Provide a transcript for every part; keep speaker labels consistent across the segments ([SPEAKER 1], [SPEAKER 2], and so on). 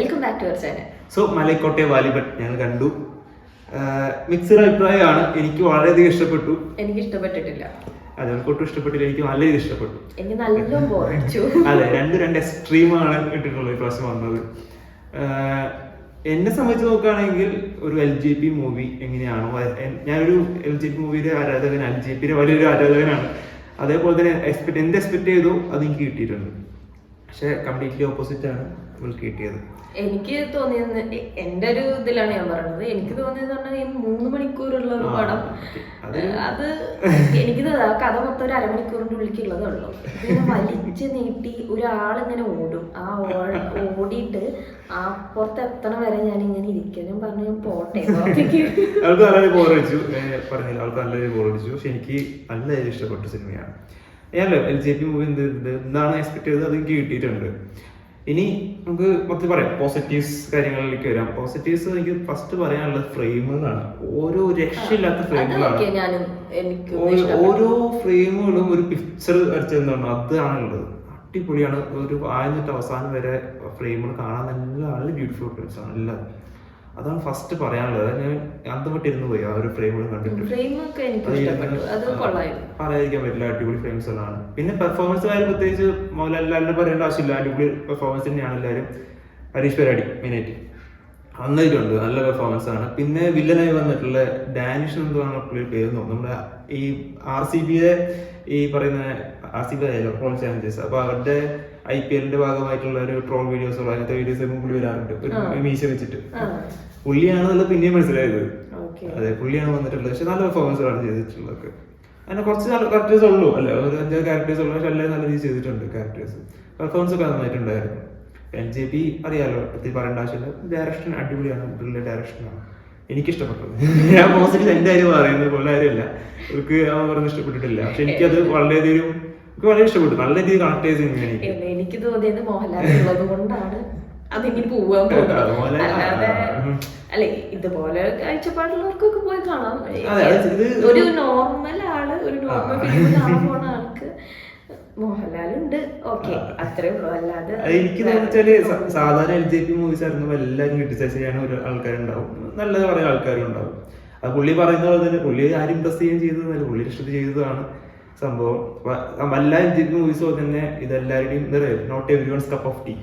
[SPEAKER 1] Welcome back to our channel.
[SPEAKER 2] So Malaikottai വാലിബട്ട് ഞങ്ങൾ കണ്ടു. മിക്സഡ് അഭിപ്രായമാണ്. എനിക്ക് വളരെയധികം ഇഷ്ടപ്പെട്ടു.
[SPEAKER 1] എനിക്ക് ഇഷ്ടപ്പെട്ടിട്ടില്ല.
[SPEAKER 2] അതെ, എനിക്കൊട്ടും ഇഷ്ടപ്പെട്ടില്ല. എനിക്ക് വളരെയധികം ഇഷ്ടപ്പെട്ടു.
[SPEAKER 1] എനിക്ക് നല്ല ബോറടിച്ചു.
[SPEAKER 2] അതെ, രണ്ട് എക്സ്ട്രീമാണ് ഇട്ടിട്ടുള്ളത് ഇപ്രാവശ്യം വന്നത്. എന്നെ സംബന്ധിച്ച് നോക്കുകയാണെങ്കിൽ ഒരു LJP മൂവി എങ്ങനെയാണോ, ഞാനൊരു LJP മൂവിയുടെ ആരാധകൻ, LJPയുടെ വലിയൊരു ആരാധകനാണ്. അതേപോലെ തന്നെ എന്ത് എക്സ്പെക്ട് ചെയ്തു അത് എനിക്ക് കിട്ടിയിട്ടുണ്ട്. പക്ഷെ കംപ്ലീറ്റ്ലി ഓപ്പോസിറ്റ് ആണ് എനിക്ക് കിട്ടിയത്.
[SPEAKER 1] എനിക്ക് തോന്നിയത്, എന്റെ ഒരു ഇതിലാണ് ഞാൻ പറയുന്നത്, എനിക്ക് തോന്നിയത് പറഞ്ഞാൽ ഈ 3 മണിക്കൂറുള്ള ഒരു പടം, അത് എനിക്ക് കഥ മൊത്തം ഒരു അരമണിക്കൂറിന്റെ ഉള്ളിക്കുള്ളതേ ഉള്ളൂ. ഇങ്ങനെ വലിച്ച് നീട്ടി ഒരാളിങ്ങനെ ഓടും, ആ ഓടിയിട്ട് ആ പുറത്ത് എത്തണ വരെ ഞാൻ ഇങ്ങനെ ഇരിക്കും. ഞാൻ പറഞ്ഞു ഞാൻ പോട്ടെ.
[SPEAKER 2] അവൾക്ക് നല്ലൊരു ബോറടിച്ചു, പറഞ്ഞില്ല, അവൾക്ക് നല്ലൊരു ബോറടിച്ചു. പക്ഷെ എനിക്ക് നല്ല ഇഷ്ടപ്പെട്ട സിനിമയാണ്. ഞാനല്ലോ LJP മൂവി എന്താണ് എക്സ്പെക്ട് ചെയ്തത് അത് എനിക്ക് കിട്ടിയിട്ടുണ്ട്. ഇനി നമുക്ക് മൊത്തം പറയാം, പോസിറ്റീവ്സ് കാര്യങ്ങളിലേക്ക് വരാം. പോസിറ്റീവ്സ് എനിക്ക് ഫസ്റ്റ് പറയാനുള്ളത് ഫ്രെയിമുകളാണ്. ഓരോ രക്ഷയില്ലാത്ത ഫ്രെയിമുകളാണ്. ഓരോ ഫ്രെയിമുകളും ഒരു പിക്ചർ അടിച്ചെന്നാണ്, അതാണുള്ളത്. അടിപൊളിയാണ്. ഒരു ആദ്യം അവസാനം വരെ ഫ്രെയിമുകൾ കാണാൻ നല്ല ബ്യൂട്ടിഫുൾ ഫ്രെയിംസ് ആണ് എല്ലാം. അതാണ് ഫസ്റ്റ് പറയാനുള്ളത്. ഞാൻ അന്തമിട്ടിരുന്നു പോയി ആ ഒരു ഫ്രെയിമുകൾ കണ്ടിട്ട്. പറയാതിരിക്കാൻ പറ്റില്ല, അടിപൊളി ഫ്രെയിംസുകളാണ്. പിന്നെ പെർഫോമൻസ് കാര്യം പ്രത്യേകിച്ച് മോഹൻലാലിനെ പറയേണ്ട ആവശ്യമില്ല. അടിപൊളി പെർഫോമൻസ് തന്നെയാണ് എല്ലാവരും. ഹരീഷ് പരാടി മെയിനായിട്ട് നന്നായിട്ടുണ്ട്, നല്ല പെർഫോമൻസ് ആണ്. പിന്നെ വില്ലനായി വന്നിട്ടുള്ള ഡാനിഷ് എന്താണ് പുള്ളിയുടെ പേര് നോക്കും, നമ്മുടെ ഈ RCBയെ ഈ പറയുന്ന RCB ആയാലോ ട്രോൾ ചാലഞ്ചേഴ്സ്, അപ്പൊ അവരുടെ IPL ഭാഗമായിട്ടുള്ള ഒരു ട്രോൾ വീഡിയോസോ അങ്ങനത്തെ വീഡിയോസ് പുള്ളി വരാറുണ്ട്, ഒരു മീശ വെച്ചിട്ട്. പുള്ളിയാണെന്നുള്ളത് പിന്നെയും മനസ്സിലായത്. അതെ, പുള്ളിയാണ് വന്നിട്ടുള്ളത്. പക്ഷെ നല്ല പെർഫോമൻസുകളാണ് ചെയ്തിട്ടുള്ളത്. അങ്ങനെ കുറച്ച് നല്ല ക്യാരക്ടേഴ്സ് ഉള്ളൂ, അല്ലെ, ഒരു 5 ക്യാരക്ടേഴ്സ് ഉള്ളൂ. പക്ഷെ എല്ലാവരും നല്ല രീതിയിൽ ചെയ്തിട്ടുണ്ട് ക്യാരക്ടേഴ്സ്. പെർഫോമൻസ് ഒക്കെ നന്നായിട്ടുണ്ടായിരുന്നു. LJP അറിയാലോ, പ്രത്യേകിച്ച് പറയേണ്ട ആവശ്യമില്ല. ഡയറക്ഷൻ അടിപൊളിയാണ്, നല്ല ഡയറക്ഷനാണ് എനിക്കിഷ്ടപ്പെട്ടത്. ഞാൻ പോസിറ്റീവ് എന്റെ കാര്യം പറയുന്നത് പോലെ കാര്യമല്ല, എനിക്ക് പറഞ്ഞ് ഇഷ്ടപ്പെട്ടിട്ടില്ല. പക്ഷെ എനിക്കത് വളരെയധികം വളരെ ഇഷ്ടപ്പെട്ടു. നല്ല രീതിയിൽ കണക്ട് ചെയ്ത് സിനിമയാണ്
[SPEAKER 1] എനിക്ക് തോന്നിയത്. മോഹൻലാൽ ഉള്ളത് കൊണ്ടാണ് അതിങ്ങനെ പോവാൻ പോകുന്നത്. അല്ലെ, ഇതുപോലെ കാഴ്ചപ്പാടുള്ളവർക്കൊക്കെ പോയി കാണാം. ഒരു നോർമൽ ആള്, ഒരു നോർമൽ ഫിലിം കാണാൻ പോണ ആൾക്ക് മോഹൻലാലുണ്ട്, ഓക്കെ, അത്രേ ഉള്ളൂ. അല്ലാതെ
[SPEAKER 2] എനിക്ക് തോന്നിച്ചാല് സാധാരണ LJP മൂവീസ് ഇറങ്ങുമ്പോൾ എല്ലാവരും ക്രിട്ടിസൈസ് ചെയ്യാൻ ഒരു ആൾക്കാരുണ്ടാവും, നല്ലത് പറയുന്ന ആൾക്കാരും ഉണ്ടാവും. അത് പുള്ളി പറയുന്ന പോലെ തന്നെ പുള്ളി ആരും ഇംപ്രസ് ചെയ്യാൻ ചെയ്തതല്ല, പുള്ളി ഇഷ്ടത്തിൽ ചെയ്തതാണ് സംഭവം. എല്ലാ LJP മൂവീസും തന്നെ ഇതെല്ലാവരുടെയും എന്താ പറയുക, not everyone's cup of tea.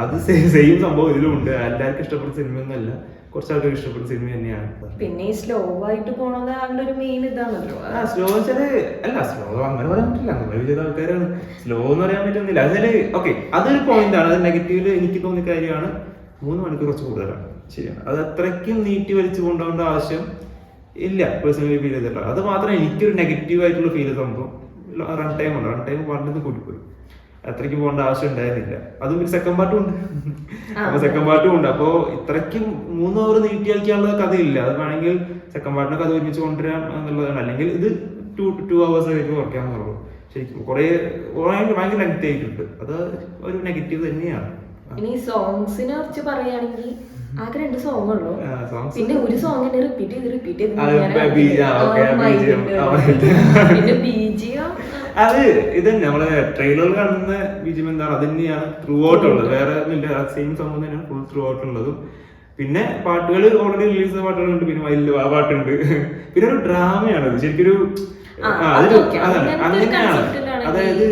[SPEAKER 2] അത് സെയിം സംഭവം ഇതിലും ഉണ്ട്. എല്ലാവർക്കും ഇഷ്ടപ്പെട്ട സിനിമയൊന്നുമല്ല, കുറച്ച് ആൾക്കാർക്ക് ഇഷ്ടപ്പെട്ട സിനിമ തന്നെയാണ്.
[SPEAKER 1] പിന്നെ ഈ സ്ലോ ആയിട്ട് പോണത് ആളുടെ ഒരു മെയിൻ ഇതാണല്ലോ.
[SPEAKER 2] സ്ലോ വെച്ചാല് അല്ല, സ്ലോ അങ്ങനെ പറയാൻ പറ്റില്ല, അങ്ങനെ ചെയ്ത ആൾക്കാരാണ്. സ്ലോ എന്ന് പറയാൻ പറ്റുന്നില്ല. അതില് ഓക്കെ, അതൊരു പോയിന്റ് ആണ്. അത് നെഗറ്റീവില് എനിക്ക് തോന്നിയ കാര്യമാണ്. 3 മണിക്കൂർ കുറച്ച് കൂടുതലാണ്, ശരിയാണ്. അത് അത്രയ്ക്കും നീട്ടി വലിച്ചു കൊണ്ടുപോകേണ്ട ആവശ്യം ഇല്ല, പേഴ്സണലി ഫീൽ ചെയ്തിട്ടുള്ള. അത് മാത്രമേ എനിക്കൊരു നെഗറ്റീവ് ആയിട്ടുള്ള ഫീൽ സംഭവം. റൺ ടൈം ഉണ്ട്, റൺ ടൈം പറഞ്ഞത് കൂടിപ്പോയി, അത്രയ്ക്ക് പോകേണ്ട ആവശ്യം ഉണ്ടായിരുന്നില്ല. അതും ഒരു സെക്കൻഡ് പാർട്ടും ഉണ്ട്. അപ്പൊ സെക്കൻഡ് പാർട്ടും ഉണ്ട്. അപ്പോ ഇത്രയ്ക്കും 3 അവർ നീട്ടി കളിക്കാനുള്ള കഥയില്ല. അത് വേണമെങ്കിൽ സെക്കൻഡ് പാർട്ടിനെ കഥ ഒരുമിച്ച് കൊണ്ടുവരാം എന്നുള്ളതാണ്. അല്ലെങ്കിൽ ഇത് 2 hours ആയിട്ട് കുറയ്ക്കാന്നുള്ളൂ. ശരിക്കും ഭയങ്കര ലെങ്ത് ആയിട്ടുണ്ട്. അത് ഒരു നെഗറ്റീവ് തന്നെയാണ്.
[SPEAKER 1] ഇനി സോങ്സിനെ കുറിച്ച് പറയുകയാണെങ്കിൽ ആകെ 2 സോങ് ഉള്ളൂ. പിന്നെ ഒരു സോങ് റിപ്പീറ്റ് ചെയ്ത്
[SPEAKER 2] അത് ഇത് നമ്മളെ ട്രെയിലറിൽ കാണുന്ന ബീജിയം എന്താണ്, അത് തന്നെയാണ് ത്രൂ ഔട്ട് ഉള്ളത്. വേറെ സെയിം സംഭവം തന്നെയാണ് ഫുൾ ത്രൂ ഔട്ട് ഉള്ളതും. പിന്നെ പാട്ടുകൾ ഓൾറെഡി റിലീസ് ചെയ്ത പാട്ടുകളുണ്ട്, പിന്നെ വലിയ പാട്ടുണ്ട്. പിന്നെ ഒരു ഡ്രാമയാണ് ശരിക്കൊരു. അങ്ങനെയാണ്. അതായത്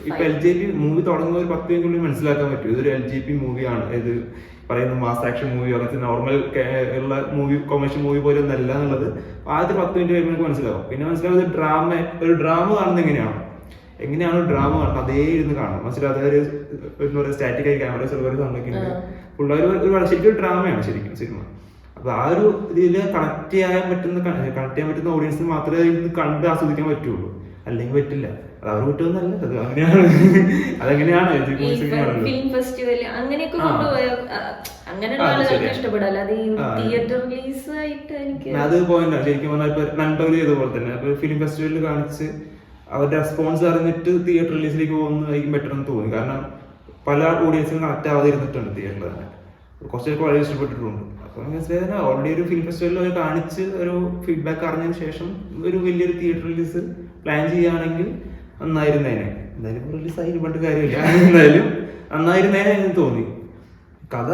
[SPEAKER 2] ഇപ്പൊ LJP മൂവി തുടങ്ങുന്ന ഒരു 10 മിനിറ്റിനുള്ളിൽ മനസ്സിലാക്കാൻ പറ്റും ഇതൊരു LJP മൂവിയാണ്. ഇത് പറയുന്ന മാസ് ആക്ഷൻ മൂവി, അങ്ങനത്തെ നോർമൽ ഉള്ള മൂവി, കൊമേഴ്ഷ്യൽ മൂവി പോലെ ഒന്നല്ല എന്നുള്ളത് ആദ്യത്തെ 10 മിനിറ്റ് കഴിയുമ്പോൾ നമുക്ക് മനസ്സിലാവും. പിന്നെ മനസ്സിലാവുന്നത് ഒരു ഡ്രാമ കാണുന്നത് എങ്ങനെയാണ് ഡ്രാമ കാണുന്നത്, അതേ ഇരുന്ന് കാണണം. മനസ്സിലാവും. അതായത് എന്താ പറയുക, സ്റ്റാറ്റിക് ആയി ക്യാമറ ചെറുപാട് സംഭവിക്കുന്നത് പിള്ളേർ ശരിക്കും ഒരു ഡ്രാമയാണ് ശരിക്കും സിനിമ. അപ്പൊ ആ ഒരു ഇതിൽ കണക്ട് ചെയ്യാൻ പറ്റുന്ന ഓഡിയൻസിന് മാത്രമേ ഇത് കണ്ട് ആസ്വദിക്കാൻ പറ്റുള്ളൂ, അല്ലെങ്കിൽ പറ്റില്ല. അത് അവർ പറ്റുമെന്നല്ല, അത് അങ്ങനെയാണ്. അതെങ്ങനെയാണ്
[SPEAKER 1] ഫിലിം ഫെസ്റ്റിവൽ അങ്ങനെയൊക്കെ കൊണ്ടുപോയ അങ്ങനെയുള്ള ആളുകൾക്ക് ഇഷ്ടപ്പെടും. അല്ലാതെ തിയേറ്റർ റിലീസ് ആയിട്ട് എനിക്ക്
[SPEAKER 2] അത് പോയിന്റാണ് ശരിക്കും പറഞ്ഞാൽ. ഇപ്പൊ നൻപകൽ ചെയ്ത പോലെ തന്നെ ഇപ്പൊ ഫിലിം ഫെസ്റ്റിവലിൽ കാണിച്ച് അവരുടെ റെസ്പോൺസ് അറിഞ്ഞിട്ട് തിയേറ്റർ റിലീസിലേക്ക് പോകുന്നതായിരിക്കും ബെറ്റർ എന്ന് തോന്നി. കാരണം പല ഓഡിയൻസിനും കണക്ട് ആവാതെ ഇരുന്നിട്ടുണ്ട് തിയേറ്ററിൽ തന്നെ. കുറച്ചൊക്കെ വളരെ ഇഷ്ടപ്പെട്ടിട്ടുണ്ട്. അപ്പൊ ഓൾറെഡി ഒരു ഫിലിം ഫെസ്റ്റിവലിൽ കാണിച്ച് ഒരു ഫീഡ്ബാക്ക് അറിഞ്ഞതിന് ശേഷം ഒരു വലിയൊരു തിയേറ്റർ റിലീസ് പ്ലാൻ ചെയ്യുകയാണെങ്കിൽ നന്നായിരുന്നേനെ. എന്തായാലും റിലീസായി പണ്ട് കാര്യമില്ല, എന്തായാലും നന്നായിരുന്നേനെ എന്ന് തോന്നി. കഥ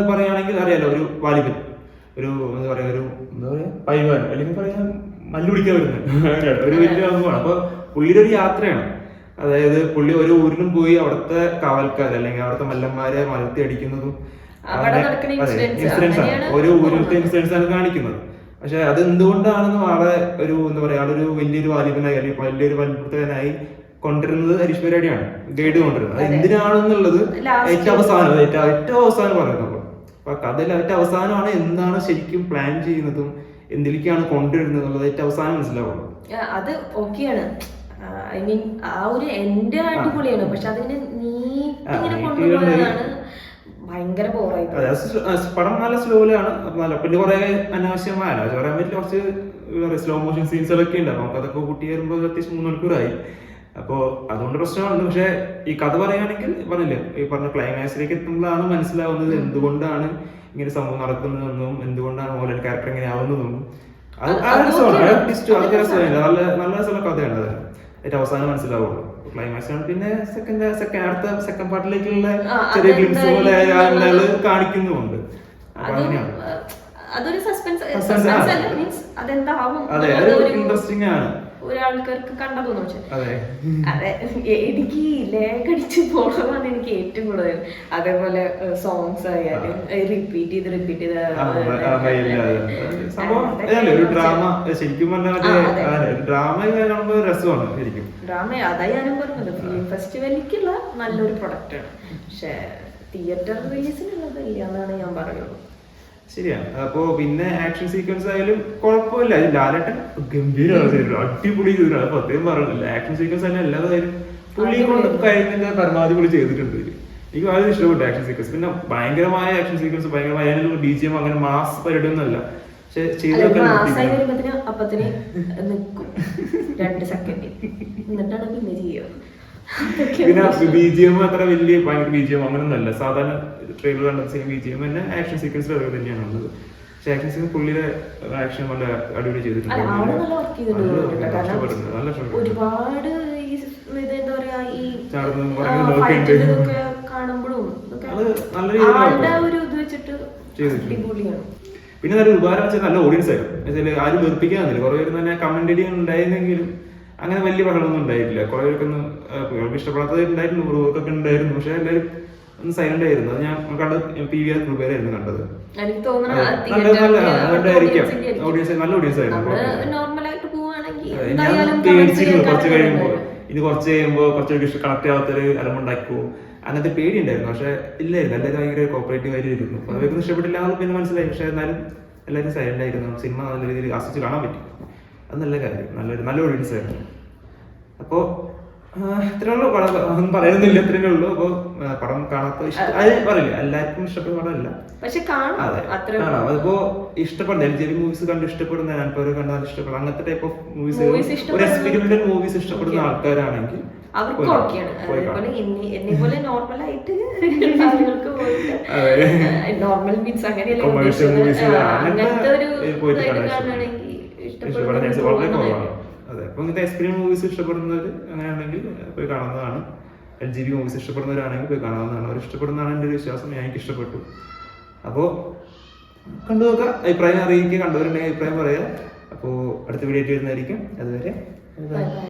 [SPEAKER 2] പറയുകയാണെങ്കിൽ അറിയാലോ, ഒരു വാലിബൻ, ഒരു എന്താ പറയാ, ഒരു എന്താ പറയാ പൈവാൻ, അല്ലെങ്കിൽ പറയാ മല്ലു പിടിക്കാൻ വരുന്നത് ഒരു വലിയ അംഗമാണ്. അപ്പൊ പുള്ളിയുടെ ഒരു യാത്രയാണ്. അതായത് പുള്ളി ഒരു ഊരിലും പോയി അവിടുത്തെ കാവൽക്കാർ അല്ലെങ്കിൽ അവിടുത്തെ മല്ലന്മാരെ മലർത്തി അടിക്കുന്നതും ഇൻസിഡൻസ് ആണ്, ഒരു ഊരിലത്തെ ഇൻസിഡൻസ് ആണ് കാണിക്കുന്നത്. പക്ഷെ അത് എന്തുകൊണ്ടാണെന്ന് ആളെ ഒരു എന്താ പറയാ, ആളൊരു വലിയൊരു വാലിബനായി അല്ലെങ്കിൽ വലിയൊരു വൽപ്പുത്തകനായി കൊണ്ടുവരുന്നത് ഹരീഷ് പരിപാടിയാണ്, ഗൈഡ് കൊണ്ടുവരുന്നത്. അത് എന്തിനാണെന്നുള്ളത് ഏറ്റവും അവസാനം പറയുന്നത്. അപ്പൊ കഥയിൽ ഏറ്റവും അവസാനമാണ് എന്താണ് ശരിക്കും പ്ലാൻ ചെയ്യുന്നതും എന്തിലേക്കാണ് കൊണ്ടുവരുന്നത് എന്നുള്ളത് ഏറ്റവും അവസാനം മനസ്സിലാവുള്ളൂ.
[SPEAKER 1] അത് ഓക്കെയാണ്, ഐ മീൻ ആ ഒരു എന്റെ അടിപൊളിയാണ്. പക്ഷെ അതിങ്ങനെ നീട്ടിങ്ങനെ കൊണ്ടുപോകാനാണ് ഭയങ്കര ബോറായി.
[SPEAKER 2] പടം നല്ല സ്ലോയിലാണ്, പിന്നെ കുറെ അനാവശ്യമായ പറയാൻ പറ്റില്ല, കുറച്ച് സ്ലോ മോഷൻ സീൻസുകളൊക്കെ ഉണ്ട്. അപ്പൊ അതൊക്കെ കൂട്ടി വരുമ്പോൾ അത്യാവശ്യം 3 മണിക്കൂറായി. അപ്പോ അതുകൊണ്ട് പ്രശ്നമാണ്. പക്ഷെ ഈ കഥ പറയുകയാണെങ്കിൽ പറഞ്ഞില്ലേ, ഈ പറഞ്ഞ ക്ലൈമാക്സിലേക്ക് എത്തുമ്പോഴാണ് മനസ്സിലാവുന്നത് എന്തുകൊണ്ടാണ് ഇങ്ങനെ സംഭവം നടക്കുന്നതെന്നും എന്തുകൊണ്ടാണ് മോഹൻലാൽ ക്യാരക്ടർ ഇങ്ങനെ ആവുന്നതെന്നും. നല്ല നല്ല രസമുള്ള കഥയാണ്. അത് ഏറ്റവും അവസാനം മനസ്സിലാവുള്ളൂ, ക്ലൈമാക്സ് ആണ്. പിന്നെ സെക്കൻഡ് പാർട്ടിലേക്കുള്ള ചെറിയ ഗ്ലിംസ് പോലെ കാണിക്കുന്നുമുണ്ട്.
[SPEAKER 1] അതൊരു സസ്പെൻസ് മീൻസ് അതെന്താവും
[SPEAKER 2] ഇൻട്രസ്റ്റിംഗ് ആണ്
[SPEAKER 1] ഒരാൾക്കാർക്ക് കണ്ടതൊന്നും. അതെ, എനിക്ക് ലേഖടിച്ച് പോകണമെന്ന് എനിക്ക് ഏറ്റവും കൂടുതൽ. അതേപോലെ സോങ്സ് ആയാലും റിപ്പീറ്റ് ചെയ്ത്
[SPEAKER 2] ഒരു ഡ്രാമ ശരിക്കും ഡ്രാമ കാണുമ്പോൾ രസമാണ് ശരിക്കും.
[SPEAKER 1] ഡ്രാമ അതാ ഞാനും പറഞ്ഞത്, ഫിലിം ഫെസ്റ്റിവലിക്കുള്ള നല്ലൊരു പ്രൊഡക്റ്റ് ആണ്. പക്ഷെ തിയേറ്റർ റിലീസിനുള്ളത് ഇല്ല എന്നാണ് ഞാൻ പറയുള്ളൂ.
[SPEAKER 2] ശരിയാണ്. അപ്പോ പിന്നെ ആക്ഷൻ സീക്വൻസ് ആയാലും കുഴപ്പമില്ല. ലാലേട്ടൻ ഗംഭീരമാണ്, അടിപൊളി ചെയ്തിട്ടാണ്. പ്രത്യേകം പറഞ്ഞില്ല, ആക്ഷൻ സീക്വൻസ് ആയാലും എല്ലാതായാലും പുള്ളി കൊണ്ട് കഴിയുന്നതിന്റെ പരമാവധി പുള്ളി ചെയ്തിട്ടുണ്ട്. എനിക്ക് വളരെ ഇഷ്ടപ്പെട്ടു ആക്ഷൻ സീക്വൻസ്. പിന്നെ ഭയങ്കരമായ ആക്ഷൻ സീക്വൻസ്, ഭയങ്കരമായ BGM അങ്ങനെ മാസ് പരിപാടി ഒന്നുമല്ല. പക്ഷെ ചെയ്തൊക്കെ
[SPEAKER 1] അപ്പത്തിന് നിൽക്കും 2 സെക്കൻഡ്, എന്നിട്ടാണ് പിന്നെ ചെയ്യുക.
[SPEAKER 2] പിന്നെ BGM അത്ര വലിയ ഭയങ്കര BGM അങ്ങനൊന്നും അല്ല. സാധാരണ ട്രെയിലർ കണ്ട സെയിം BGM തന്നെ ആക്ഷൻ സീക്വൻസിൽ അതൊക്കെ തന്നെയാണ് ഉള്ളത്. പക്ഷെ ആക്ഷൻ സീക്വൻസ് പുള്ളിയുടെ ആക്ഷൻ നല്ല അടിപൊളി ചെയ്തിട്ടുണ്ട്.
[SPEAKER 1] ഒരുപാട് എന്താ പറയാ, ഈ കാണുമ്പോഴും ഒരു ഇത് വെച്ചിട്ട് അടിപൊളിയാണ്.
[SPEAKER 2] പിന്നെ നല്ല ഉപകാരം വെച്ചാൽ നല്ല ഓഡിയൻസ് ആയിരുന്നു. ആരും വെറുപ്പിക്കാന്നില്ല. കുറെ പേര് തന്നെ കമന്റ് അടി ഉണ്ടായിരുന്നെങ്കിലും അങ്ങനെ വലിയ ബഹളമൊന്നും ഉണ്ടായിട്ടില്ല. കുറെ പേർക്കൊന്നും ഇഷ്ടപ്പെടാത്തത് ഉണ്ടായിരുന്നു, ഒക്കെ ഉണ്ടായിരുന്നു. പക്ഷെ എല്ലാവരും ഒന്ന് സൈലന്റ് ആയിരുന്നു. അത് ഞാൻ കണ്ടത് PVR കൃപയായിരുന്നു കണ്ടത്. ഓഡിയൻസ് നല്ല ഓഡിയൻസ് ആയിരുന്നു. പേടിച്ചിരുന്നു കുറച്ച് കഴിയുമ്പോൾ, കുറച്ച് കണക്ട് ആവാത്തൊരു അലമുണ്ടാക്കുമോ അങ്ങനത്തെ പേടി ഉണ്ടായിരുന്നു. പക്ഷെ ഇല്ലായിരുന്നു, എല്ലാവരും ഭയങ്കര കോപ്പറേറ്റീവ് ആയിരുന്നു. അപ്പൊ അവർക്കൊന്നും ഇഷ്ടപ്പെട്ടില്ല പിന്നെ മനസ്സിലായി. പക്ഷെ എന്നാലും എല്ലാവരും സൈലന്റ് ആയിരുന്നു. സിനിമ നല്ല രീതിയിൽ ആസ്വദിച്ച് കാണാൻ പറ്റും. അത് നല്ല കാര്യം, നല്ല ഓഡിയൻസ് ആയിരുന്നു. അപ്പോ ഇത്രയുള്ളൂ. ഒന്നും പറയുന്നില്ല, ഇത്രയേ ഉള്ളൂ. അപ്പൊ പടം കാണാത്ത പറയില്ല, എല്ലാവർക്കും ഇഷ്ടപ്പെടുന്ന പടമല്ല,
[SPEAKER 1] പക്ഷെ കാണാം.
[SPEAKER 2] അതിപ്പോ ഇഷ്ടപ്പെടുന്ന LGB മൂവീസ് കണ്ട് ഇഷ്ടപ്പെടുന്ന, ഞാനിപ്പോ കണ്ടാൽ ഇഷ്ടപ്പെടുന്ന അങ്ങനത്തെ ടൈപ്പ് ഓഫ് മൂവീസ്, ഒരു എക്സ്പെരിമെന്റൽ മൂവീസ് ഇഷ്ടപ്പെടുന്ന ആൾക്കാരാണെങ്കിൽ
[SPEAKER 1] അവർക്ക് ഓക്കെയാണ്. എന്നെപ്പോലെ നോർമലായിട്ട് നോർമൽ മീൻസ് അങ്ങനെയല്ല, അങ്ങനത്തെ ഒരു കാണുകയാണെങ്കിൽ
[SPEAKER 2] ഇഷ്ടപ്പെടാൻ ചാൻസ് വളരെ കുറവാണ്. അതെ, അപ്പൊ ഇങ്ങനത്തെ എക്സ്പീരിയൻസ് മൂവീസ് ഇഷ്ടപ്പെടുന്നവർ അങ്ങനെയാണെങ്കിൽ പോയി കാണുന്നതാണ്. LGB മൂവീസ് ഇഷ്ടപ്പെടുന്നവരാണെങ്കിൽ പോയി കാണാവുന്നതാണ്. അവർ ഇഷ്ടപ്പെടുന്നതാണ് എൻ്റെ ഒരു വിശ്വാസം. എനിക്ക് ഇഷ്ടപ്പെട്ടു. അപ്പോൾ കണ്ടു നോക്കുക, അഭിപ്രായം അറിയിക്കുക. കണ്ടവരുണ്ടെങ്കിൽ അഭിപ്രായം പറയാം. അപ്പോൾ അടുത്ത വീഡിയോ ആയിട്ട് വരുന്നതായിരിക്കും. അതുവരെ